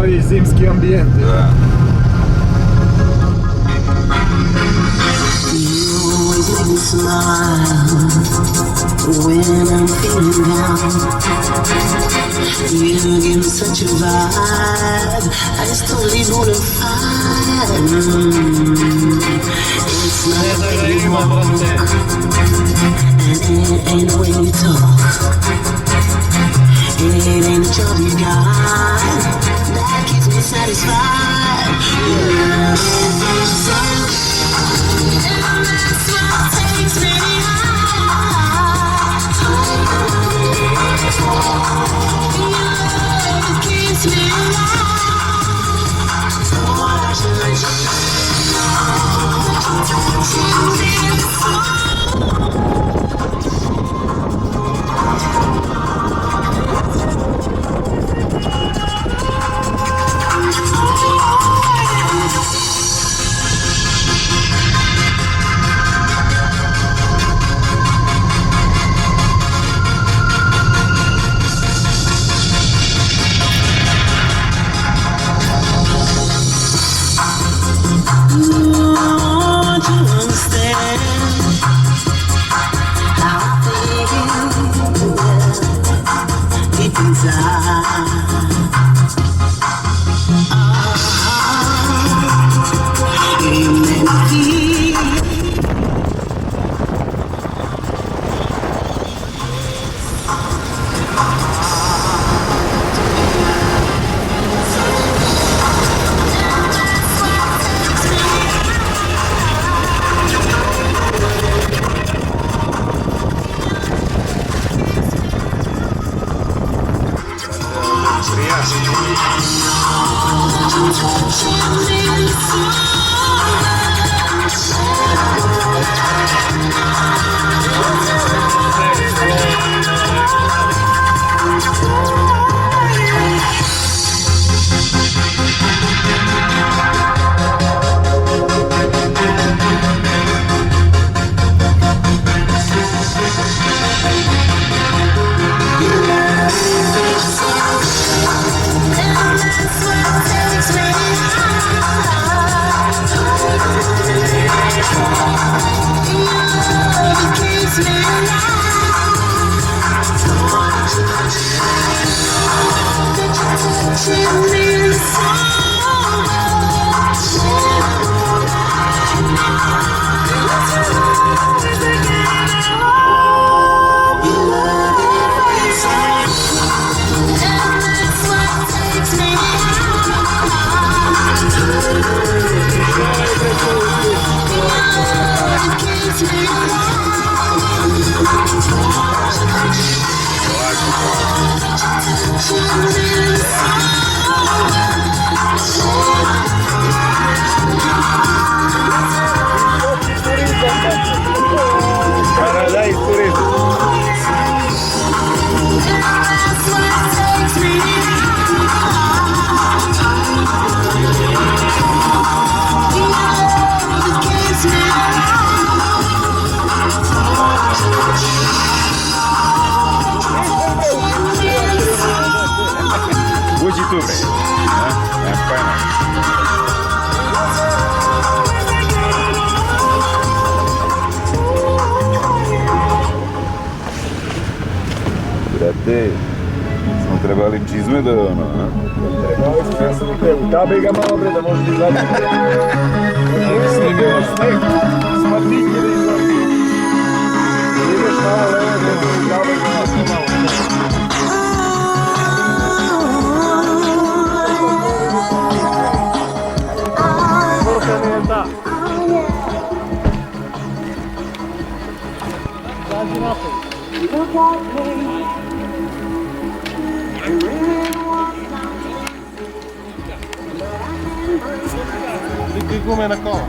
pravi zimski ambijent. Da. When I'm feeling down, you give me such a vibe. I just totally wanna fight. It's not the way you walk, and it ain't the way you talk. It ain't the job you got that keeps me satisfied. Yeah. And that's what takes me high. Your love keeps me alive. Why should Buđi tu bre, nemam pojma. Brate, smo trebali čizme da ono, a? Trebali smo, ja sam u tabe ga malo bre da možete izaći. Sneg, smartike da izaći. Ideš malo levo, gdje tabe ga nas malo. Ti gume na kola.